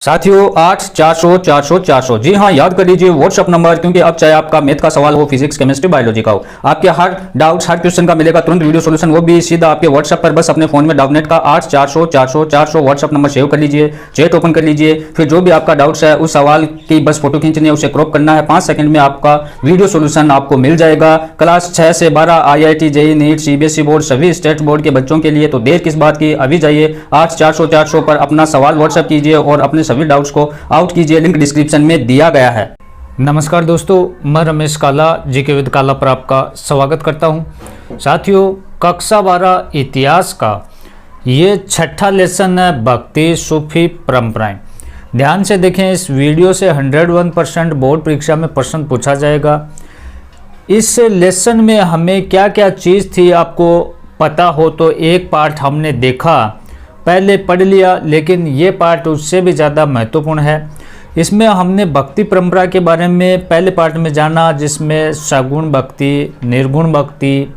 साथियों 8 400 400 400 जी हाँ, याद कर लीजिए व्हाट्सअप नंबर, क्योंकि अब चाहे आपका मैथ का सवाल हो, फिजिक्स, केमिस्ट्री, बायोलॉजी का हो, आपके हर डाउट्स, हर क्वेश्चन का मिलेगा तुरंत वीडियो सॉल्यूशन, वो भी सीधा आपके व्हाट्सअप पर। बस अपने फोन में डाउटनेट का 8 400 400 400 व्हाट्सअप नंबर सेव कर लीजिए, चैट ओपन कर लीजिए, फिर जो भी आपका डाउट्स है उस सवाल की बस फोटो खींचनी है, उसे क्रॉप करना है, 5 सेकंड में आपका वीडियो सॉल्यूशन आपको मिल जाएगा। क्लास 6 से 12 IIT, JEE, NEET, CBSE board, सभी स्टेट बोर्ड के बच्चों के लिए। तो देर किस बात की, अभी जाइए 8 400 400 पर अपना सवाल व्हाट्सअप कीजिए और अपने सभी डाउट्स को आउट कीजिए, लिंक डिस्क्रिप्शन में दिया गया है। नमस्कार दोस्तों, मैं रमेश काला जीके विद काला पर आपका स्वागत करता हूं। साथियों, कक्षा 12 इतिहास का ये छठा लेसन है, भक्ति सूफी परंपराएं। ध्यान से देखें, इस वीडियो से 101% बोर्ड परीक्षा में प्रश्न पूछा जाएगा। इस लेसन में हमें क्या क्या चीज़ थी आपको पता हो तो एक पार्ट हमने देखा, पहले पढ़ लिया, लेकिन ये पार्ट उससे भी ज़्यादा महत्वपूर्ण है। इसमें हमने भक्ति परंपरा के बारे में पहले पार्ट में जाना, जिसमें सगुण भक्ति, निर्गुण भक्ति,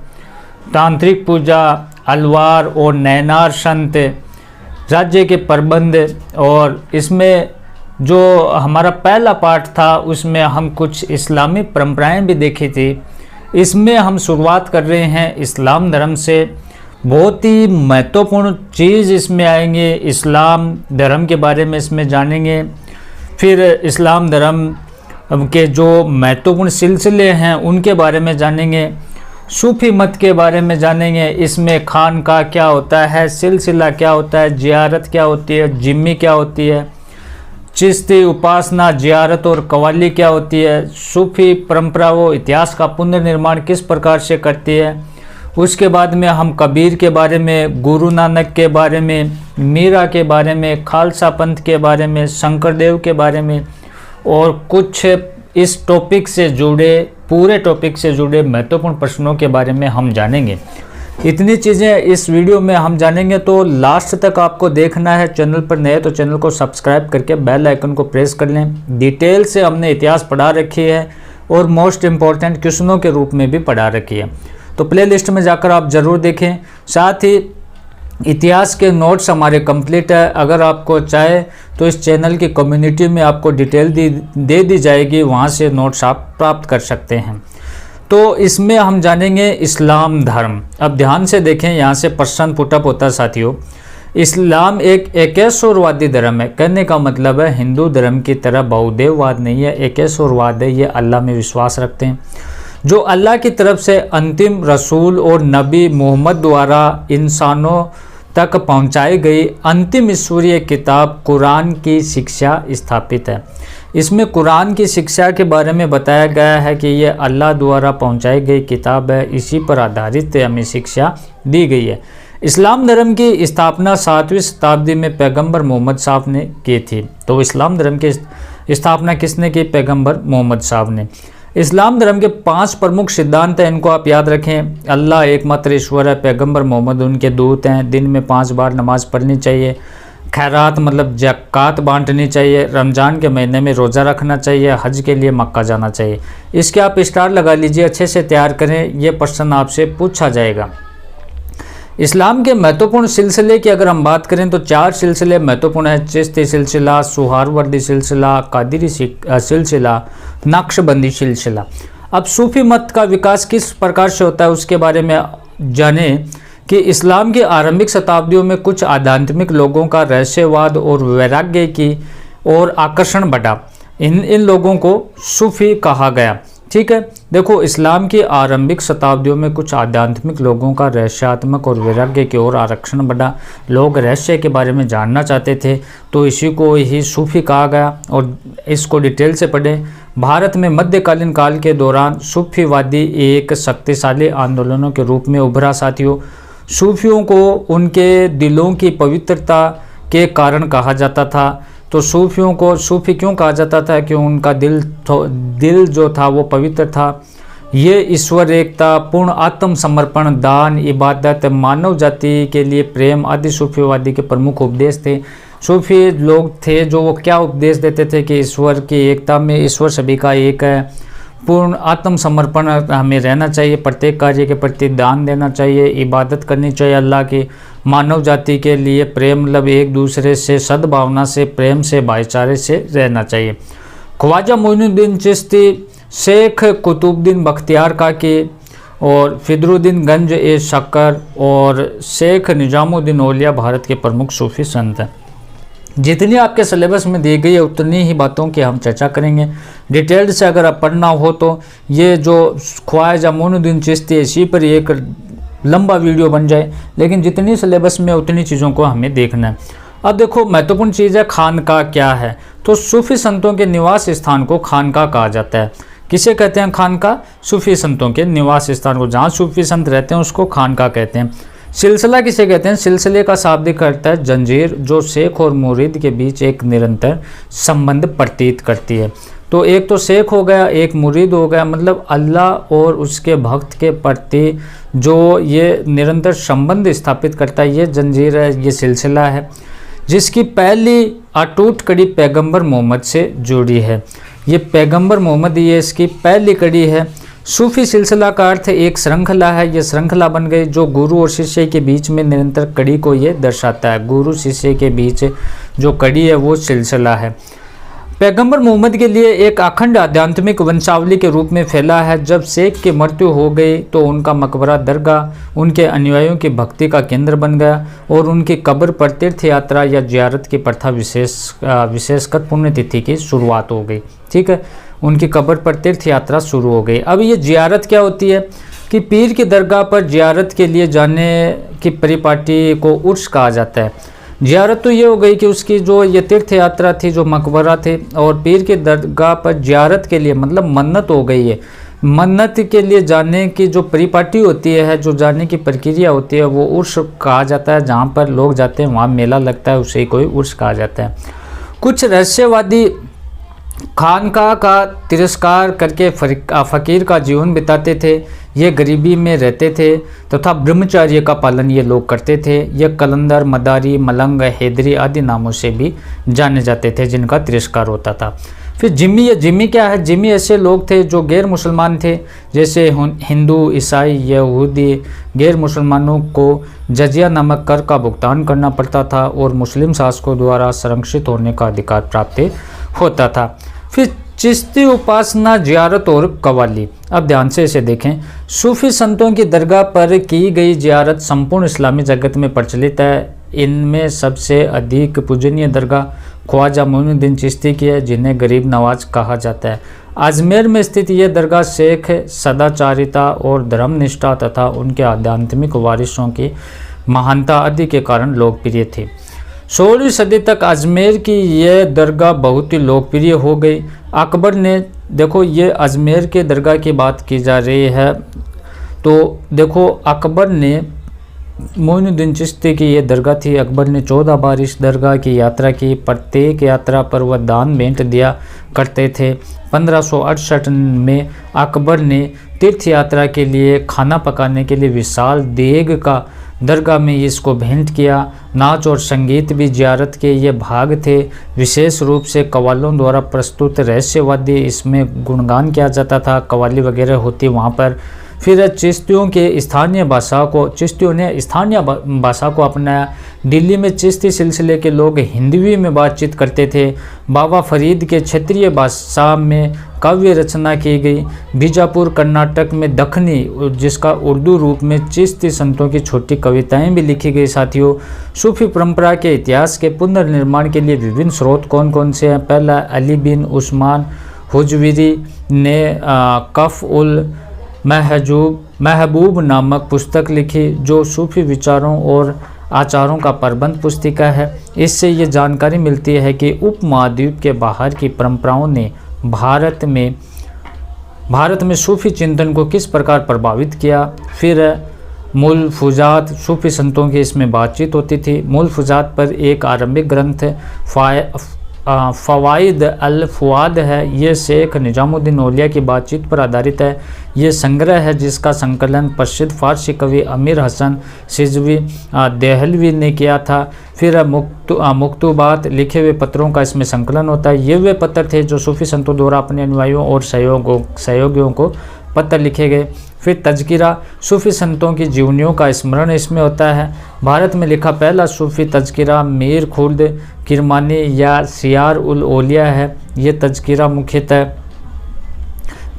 तांत्रिक पूजा, अलवार और नैनार संत, राज्य के प्रबंध। और इसमें जो हमारा पहला पार्ट था उसमें हम कुछ इस्लामी परंपराएं भी देखी थी। इसमें हम शुरुआत कर रहे हैं इस्लाम धर्म से। बहुत ही महत्वपूर्ण चीज़ इसमें आएंगे, इस्लाम धर्म के बारे में इसमें जानेंगे। फिर इस्लाम धर्म के जो महत्वपूर्ण सिलसिले हैं उनके बारे में जानेंगे, सूफी मत के बारे में जानेंगे। इसमें खान का क्या होता है, सिलसिला क्या होता है, जियारत क्या होती है, जिम्मी क्या होती है, चिश्ती उपासना, जियारत और कवाली क्या होती है, सूफी परंपरा वो इतिहास का पुनर्निर्माण किस प्रकार से करती है। उसके बाद में हम कबीर के बारे में, गुरु नानक के बारे में, मीरा के बारे में, खालसा पंथ के बारे में, शंकरदेव के बारे में और कुछ इस टॉपिक से जुड़े, पूरे टॉपिक से जुड़े महत्वपूर्ण प्रश्नों के बारे में हम जानेंगे। इतनी चीज़ें इस वीडियो में हम जानेंगे, तो लास्ट तक आपको देखना है। चैनल पर नए तो चैनल को सब्सक्राइब करके बेल आइकन को प्रेस कर लें। डिटेल से हमने इतिहास पढ़ा रखी है और मोस्ट इम्पॉर्टेंट क्वेश्चनों के रूप में भी पढ़ा रखी है, तो प्लेलिस्ट में जाकर आप ज़रूर देखें। साथ ही इतिहास के नोट्स हमारे कंप्लीट है। अगर आपको चाहे तो इस चैनल की कम्युनिटी में आपको डिटेल दे दी जाएगी, वहाँ से नोट्स आप प्राप्त कर सकते हैं। तो इसमें हम जानेंगे इस्लाम धर्म। अब ध्यान से देखें, यहाँ से प्रश्न पुटअप होता है साथियों। इस्लाम एक एकेश्वरवादी धर्म है। कहने का मतलब है हिंदू धर्म की तरह बहुदेववाद नहीं है, एकेश्वरवाद है। ये अल्लाह में विश्वास रखते हैं, जो अल्लाह की तरफ से अंतिम रसूल और नबी मोहम्मद द्वारा इंसानों तक पहुंचाई गई अंतिम ईश्वरीय किताब कुरान की शिक्षा स्थापित है। इसमें कुरान की शिक्षा के बारे में बताया गया है कि ये अल्लाह द्वारा पहुंचाई गई किताब है, इसी पर आधारित हमें शिक्षा दी गई है। इस्लाम धर्म की स्थापना 7वीं शताब्दी में पैगंबर मोहम्मद साहब ने की थी। तो इस्लाम धर्म की स्थापना किसने की? पैगंबर मोहम्मद साहब ने। इस्लाम धर्म के 5 प्रमुख सिद्धांत हैं, इनको आप याद रखें। अल्लाह एकमात्र ईश्वर है, पैगंबर मोहम्मद उनके दूत हैं, दिन में 5 बार नमाज पढ़नी चाहिए, खैरात मतलब ज़कात बांटनी चाहिए, रमज़ान के महीने में रोज़ा रखना चाहिए, हज के लिए मक्का जाना चाहिए। इसके आप स्टार लगा लीजिए, अच्छे से तैयार करें, ये प्रश्न आपसे पूछा जाएगा। इस्लाम के महत्वपूर्ण सिलसिले की अगर हम बात करें तो 4 सिलसिले महत्वपूर्ण हैं। चिश्ती सिलसिला, सुहारवर्दी सिलसिला, कादिरी सिलसिला, नक्शबंदी सिलसिला। अब सूफी मत का विकास किस प्रकार से होता है उसके बारे में जाने कि इस्लाम की आरंभिक शताब्दियों में कुछ आध्यात्मिक लोगों का रहस्यवाद और वैराग्य की ओर आकर्षण बढ़ा। इन लोगों को सूफी कहा गया। ठीक है, देखो, इस्लाम की आरंभिक शताब्दियों में कुछ आध्यात्मिक लोगों का रहस्यात्मक और वैराग्य की ओर आकर्षण बढ़ा। लोग रहस्य के बारे में जानना चाहते थे, तो इसी को ही सूफी कहा गया। और इसको डिटेल से पढ़ें। भारत में मध्यकालीन काल के दौरान सूफीवादी एक शक्तिशाली आंदोलनों के रूप में उभरा। साथियों, सूफियों को उनके दिलों की पवित्रता के कारण कहा जाता था। तो सूफियों को सूफी क्यों कहा जाता था? कि उनका दिल जो था वो पवित्र था। ये ईश्वर एकता, पूर्ण आत्मसमर्पण, दान, इबादत, मानव जाति के लिए प्रेम आदि सूफीवादी के प्रमुख उपदेश थे। सूफी लोग थे जो वो क्या उपदेश देते थे कि ईश्वर की एकता में, ईश्वर सभी का एक है, पूर्ण आत्मसमर्पण हमें रहना चाहिए, प्रत्येक कार्य के प्रति दान देना चाहिए, इबादत करनी चाहिए अल्लाह की, मानव जाति के लिए प्रेम, मतलब एक दूसरे से सद्भावना से, प्रेम से, भाईचारे से रहना चाहिए। ख्वाजा मोइनुद्दीन चिश्ती, शेख कुतुबुद्दीन बख्तियार काकी और फिदरुद्दीन गंज ए शक्कर और शेख निजामुद्दीन औलिया भारत के प्रमुख सूफी संत हैं। जितनी आपके सिलेबस में दी गई है उतनी ही बातों की हम चर्चा करेंगे। डिटेल्ड से अगर आप पढ़ना हो तो ये जो ख्वाजा मोइनुद्दीन चिश्ती है इसी पर एक लंबा वीडियो बन जाए, लेकिन जितनी सिलेबस में उतनी चीज़ों को हमें देखना है। अब देखो महत्वपूर्ण चीज़ है खानका क्या है। तो सूफी संतों के निवास स्थान को खानका कहा जाता है। किसे कहते हैं खानका? सूफी संतों के निवास स्थान को, जहाँ सूफी संत रहते हैं उसको खानका कहते हैं। सिलसिला किसे कहते हैं? सिलसिले का शाब्दिक अर्थ है जंजीर, जो शेख और मुरीद के बीच एक निरंतर संबंध प्रतीत करती है। तो एक तो शेख हो गया, एक मुरीद हो गया, मतलब अल्लाह और उसके भक्त के प्रति जो ये निरंतर संबंध स्थापित करता है, ये जंजीर है, ये सिलसिला है, जिसकी पहली अटूट कड़ी पैगंबर मोहम्मद से जुड़ी है। ये पैगंबर मोहम्मद, ये इसकी पहली कड़ी है। सूफी सिलसिला का अर्थ एक श्रृंखला है, ये श्रृंखला बन गई जो गुरु और शिष्य के बीच में निरंतर कड़ी को ये दर्शाता है। गुरु शिष्य के बीच जो कड़ी है वो सिलसिला है। पैगंबर मोहम्मद के लिए एक अखंड आध्यात्मिक वंशावली के रूप में फैला है। जब शेख की मृत्यु हो गई तो उनका मकबरा दरगाह उनके अनुयायियों की भक्ति का केंद्र बन गया और उनकी कब्र पर तीर्थ यात्रा या जियारत की प्रथा विशेषकर पुण्यतिथि की शुरुआत हो गई। ठीक है, उनकी कब्र पर तीर्थ यात्रा शुरू हो गई। अब ये जियारत क्या होती है कि पीर की दरगाह पर जियारत के लिए जाने की परिपाटी को उर्स कहा जाता है। जियारत तो ये हो गई कि उसकी जो ये तीर्थ यात्रा थी, जो मकबरा थे, और पीर की दरगाह पर जियारत के लिए मतलब मन्नत हो गई है। मन्नत के लिए जाने की जो परिपाटी होती है, जो जाने की प्रक्रिया होती है, वो उर्स कहा जाता है। जहाँ पर लोग जाते हैं वहाँ मेला लगता है, उसे कोई उर्स कहा जाता है। कुछ रहस्यवादी खानका का तिरस्कार करके फ़कीर का जीवन बिताते थे। ये गरीबी में रहते थे तथा ब्रह्मचर्य का पालन ये लोग करते थे। ये कलंदर, मदारी, मलंग, हैदरी आदि नामों से भी जाने जाते थे जिनका तिरस्कार होता था। फिर जिम्मी, ये जिम्मी क्या है? जिम्मी ऐसे लोग थे जो गैर मुसलमान थे, जैसे हिंदू, ईसाई, यहूदी। गैर मुसलमानों को जजिया नामक कर का भुगतान करना पड़ता था और मुस्लिम शासकों द्वारा संरक्षित होने का अधिकार प्राप्त होता था। फिर चिश्ती उपासना, जियारत और कवाली। अब ध्यान से इसे देखें। सूफी संतों की दरगाह पर की गई जियारत संपूर्ण इस्लामी जगत में प्रचलित है। इनमें सबसे अधिक पूजनीय दरगाह ख्वाजा मोइनुद्दीन चिश्ती की है, जिन्हें गरीब नवाज कहा जाता है। अजमेर में स्थित यह दरगाह शेख सदाचारिता और धर्मनिष्ठा तथा उनके आध्यात्मिक वारिसों की महानता आदि के कारण लोकप्रिय थी। 16वीं सदी तक अजमेर की यह दरगाह बहुत ही लोकप्रिय हो गई। अकबर ने, देखो ये अजमेर के दरगाह की बात की जा रही है, तो देखो अकबर ने मोइनुद्दीन चिश्ती की ये दरगाह थी। अकबर ने 14 बार इस दरगाह की यात्रा की। प्रत्येक यात्रा पर वह दान भेंट दिया करते थे। 1568 में अकबर ने तीर्थ यात्रा के लिए खाना पकाने के लिए विशाल देग का दरगाह में इसको भेंट किया। नाच और संगीत भी जियारत के ये भाग थे। विशेष रूप से कव्वालों द्वारा प्रस्तुत रहस्यवादी इसमें गुणगान किया जाता था। कव्वाली वगैरह होती वहाँ पर। फिर चिश्तियों ने स्थानीय भाषा को अपनाया। दिल्ली में चिश्ती सिलसिले के लोग हिंदवी में बातचीत करते थे। बाबा फरीद के क्षेत्रीय भाषा में काव्य रचना की गई। बीजापुर कर्नाटक में दखनी, जिसका उर्दू रूप में चिश्ती संतों की छोटी कविताएं भी लिखी गई। साथियों, सूफी परंपरा के इतिहास के पुनर्निर्माण के लिए विभिन्न स्रोत कौन कौन से हैं? पहला, अली बिन उस्मान हुजविरी ने कफ उल महबूब नामक पुस्तक लिखी, जो सूफी विचारों और आचारों का प्रबंध पुस्तिका है। इससे ये जानकारी मिलती है कि उपमहाद्वीप के बाहर की परंपराओं ने भारत में सूफी चिंतन को किस प्रकार प्रभावित किया। फिर मुलफुजात, सूफी संतों की इसमें बातचीत होती थी। मुलफुजात पर एक आरंभिक ग्रंथ फ़वाइद अल फ़ुआद है। ये शेख निजामुद्दीन औलिया की बातचीत पर आधारित है। ये संग्रह है जिसका संकलन प्रसिद्ध फारसी कवि अमीर हसन सिजवी देहलवी ने किया था। फिर मुक्तुबात, लिखे हुए पत्रों का इसमें संकलन होता है। ये वे पत्र थे जो सूफी संतों द्वारा अपने अनुयायियों और सहयोगियों को पत्र लिखे गए। फिर तज़किरा, सूफ़ी संतों की जीवनियों का स्मरण इसमें होता है। भारत में लिखा पहला सूफ़ी तज़किरा मीर खुर्द किरमानी या सियार उल औलिया है। ये तज़किरा मुख्यतः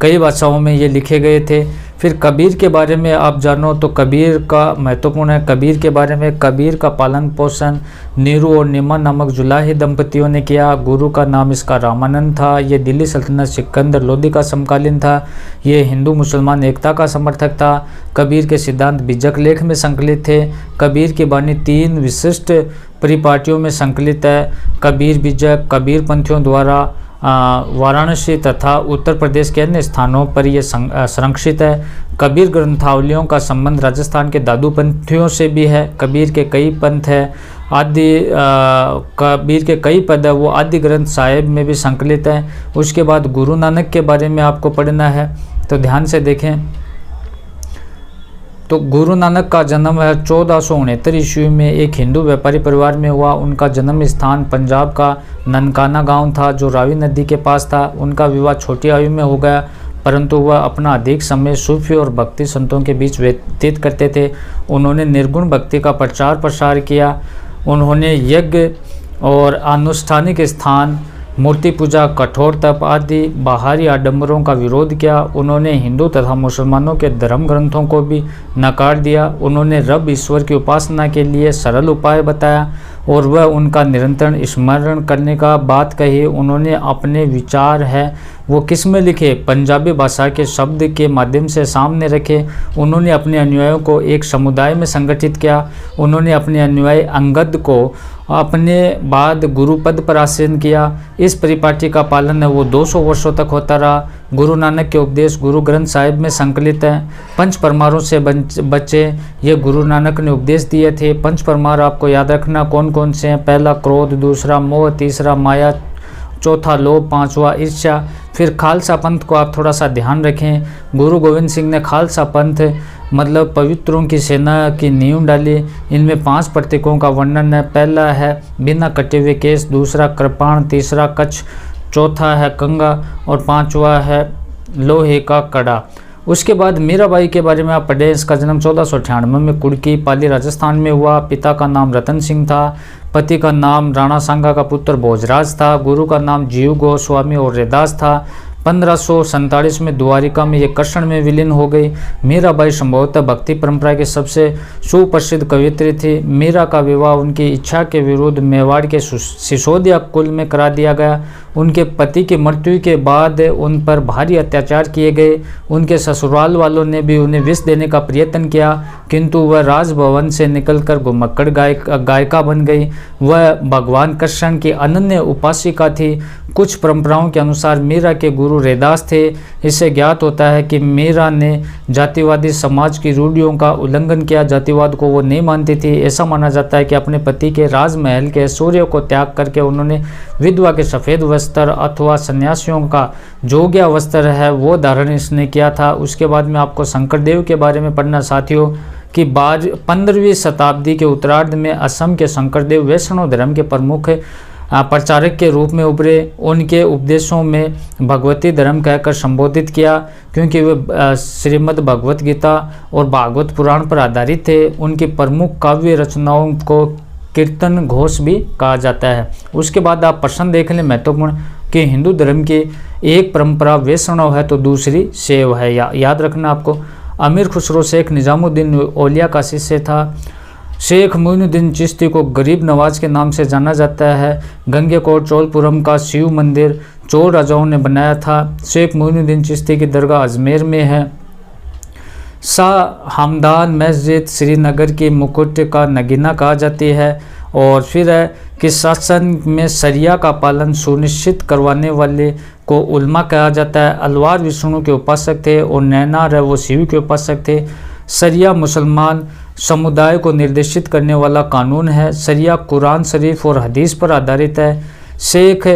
कई भाषाओं में ये लिखे गए थे। फिर कबीर के बारे में आप जानो तो कबीर का महत्वपूर्ण है। कबीर के बारे में, कबीर का पालन पोषण नीरू और नीमा नामक जुलाही दंपतियों ने किया। गुरु का नाम इसका रामानंद था। ये दिल्ली सल्तनत सिकंदर लोदी का समकालीन था। ये हिंदू मुसलमान एकता का समर्थक था। कबीर के सिद्धांत बीजक लेख में संकलित थे। कबीर की वाणी 3 विशिष्ट परिपाटियों में संकलित है। कबीर बीजक कबीर पंथियों द्वारा वाराणसी तथा उत्तर प्रदेश के अन्य स्थानों पर यह संरक्षित है। कबीर ग्रंथावलियों का संबंध राजस्थान के दादू पंथियों से भी है। कबीर के कई पंथ है, कबीर के कई पद है वो आदि ग्रंथ साहिब में भी संकलित है। उसके बाद गुरु नानक के बारे में आपको पढ़ना है, तो ध्यान से देखें। तो गुरु नानक का जन्म है 1469 ईस्वी में एक हिंदू व्यापारी परिवार में हुआ। उनका जन्म स्थान पंजाब का ननकाना गांव था जो रावी नदी के पास था। उनका विवाह छोटी आयु में हो गया, परंतु वह अपना अधिक समय सूफी और भक्ति संतों के बीच व्यतीत करते थे। उन्होंने निर्गुण भक्ति का प्रचार प्रसार किया। उन्होंने यज्ञ और अनुष्ठानिक स्थान, मूर्ति पूजा, कठोर तप आदि बाहरी आडंबरों का विरोध किया। उन्होंने हिंदू तथा मुसलमानों के धर्म ग्रंथों को भी नकार दिया। उन्होंने रब ईश्वर की उपासना के लिए सरल उपाय बताया और वह उनका निरंतर स्मरण करने का बात कही। उन्होंने अपने विचार है वो किस में लिखे, पंजाबी भाषा के शब्द के माध्यम से सामने रखे। उन्होंने अपने अनुयायियों को एक समुदाय में संगठित किया। उन्होंने अपने अनुयायी अंगद को अपने बाद गुरुपद पर आसीन किया। इस परिपाटी का पालन है वो 200 वर्षों तक होता रहा। गुरु नानक के उपदेश गुरु ग्रंथ साहिब में संकलित हैं। पंच परमारों से बचे ये गुरु नानक ने उपदेश दिए थे। पंच परमार आपको याद रखना कौन कौन से हैं। पहला क्रोध, दूसरा मोह, तीसरा माया, चौथा लोभ, पांचवा ईर्ष्या। फिर खालसा पंथ को आप थोड़ा सा ध्यान रखें। गुरु गोविंद सिंह ने खालसा पंथ मतलब पवित्रों की सेना की नींव डाली। इनमें 5 प्रतीकों का वर्णन है। पहला है बिना कटे हुए केस, दूसरा कृपाण, तीसरा कच्छ, चौथा है कंगा और 5वां है लोहे का कड़ा। उसके बाद मीराबाई के बारे में आप पढ़ें। इसका जन्म 1498 में कुड़की पाली राजस्थान में हुआ। पिता का नाम रतन सिंह था। पति का नाम राणा सांगा का पुत्र भोजराज था। गुरु का नाम जीव गोस्वामी और रैदास था। 1547 में द्वारिका में ये कृष्ण में विलीन हो गई। मीराबाई संभवतः भक्ति परंपरा की सबसे सुप्रसिद्ध कवियत्री थी। मीरा का विवाह उनकी इच्छा के विरुद्ध मेवाड़ के सिसोदिया कुल में करा दिया गया। उनके पति की मृत्यु के बाद उन पर भारी अत्याचार किए गए। उनके ससुराल वालों ने भी उन्हें विष देने का प्रयत्न किया, किंतु वह राजभवन से निकलकर घुमक्कड़ गायिका बन गई। वह भगवान कृष्ण की अनन्य उपासिका थी। कुछ परंपराओं के अनुसार मीरा के गुरु रैदास थे। इससे ज्ञात होता है कि मीरा ने जातिवादी समाज की रूढ़ियों का उल्लंघन किया। जातिवाद को वो नहीं मानती थी। ऐसा माना जाता है कि अपने पति के राजमहल के ऐश्वर्य को त्याग करके उन्होंने विधवा के सफ़ेद वस्त्र अथवा सन्यासियों का जोग्या वस्त्र है वो धारण इसने किया था। उसके बाद में आपको शंकरदेव के बारे में पढ़ना साथियों कि 15वीं शताब्दी के उत्तरार्ध में असम के शंकरदेव वैष्णव धर्म के प्रमुख प्रचारक के रूप में उभरे। उनके उपदेशों में भगवती धर्म कहकर संबोधित किया, क्योंकि वे श्रीमद् भगवत गीता और भागवत पुराण पर आधारित थे। उनकी प्रमुख काव्य रचनाओं को कीर्तन घोष भी कहा जाता है। उसके बाद आप प्रश्न देख लें महत्वपूर्ण कि हिंदू धर्म की एक परंपरा वैष्णव है तो दूसरी शैव है। याद रखना आपको। अमीर खुसरो शेख निजामुद्दीन औलिया का शिष्य था। शेख मोइनुद्दीन चिश्ती को गरीब नवाज के नाम से जाना जाता है। गंगेकोट चोलपुरम का शिव मंदिर चोल राजाओं ने बनाया था। शेख मोइनुद्दीन चिश्ती की दरगाह अजमेर में है। शाह हमदान मस्जिद श्रीनगर की मुकुट का नगीना कहा जाती है। और फिर है कि शासन में शरिया का पालन सुनिश्चित करवाने वाले को उल्मा कहा जाता है। अलवार विष्णु के उपासक थे और नैनार है वो शिव के उपासक थे। शरिया मुसलमान समुदाय को निर्देशित करने वाला कानून है। शरिया कुरान शरीफ और हदीस पर आधारित है। शेख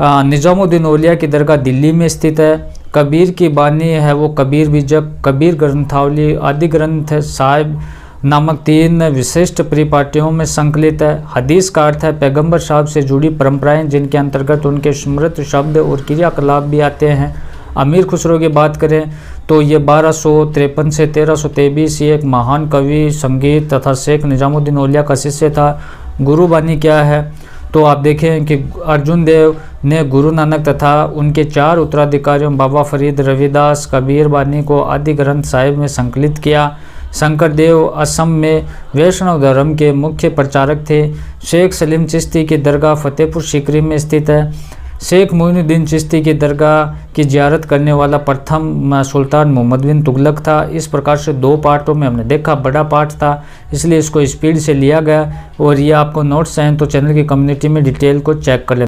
निजामुद्दीन औलिया की दरगाह दिल्ली में स्थित है। कबीर की बानी है वो कबीर बीजक, कबीर ग्रंथावली आदि ग्रंथ साहिब नामक 3 विशिष्ट परिपाटियों में संकलित है। हदीस का अर्थ है पैगंबर साहब से जुड़ी परंपराएं जिनके अंतर्गत उनके स्मृत शब्द और क्रियाकलाप भी आते हैं। अमीर खुसरो की बात करें तो ये 1253 से 1323 ये एक महान कवि, संगीत तथा शेख निजामुद्दीन औलिया का शिष्य था। गुरु बानी क्या है, तो आप देखें कि अर्जुन देव ने गुरु नानक तथा उनके 4 उत्तराधिकारियों बाबा फरीद, रविदास, कबीर बानी को आदि ग्रंथ साहिब में संकलित किया। शंकर देव असम में वैष्णव धर्म के मुख्य प्रचारक थे। शेख सलीम चिश्ती की दरगाह फतेहपुर सीकरी में स्थित है। शेख मोइनुद्दीन चिश्ती की दरगाह की जियारत करने वाला प्रथम सुल्तान मोहम्मद बिन तुगलक था। इस प्रकार से 2 पार्टों में हमने देखा, बड़ा पार्ट था इसलिए इसको स्पीड से लिया गया। और ये आपको नोट्स हैं तो चैनल की कम्युनिटी में डिटेल को चेक कर लें।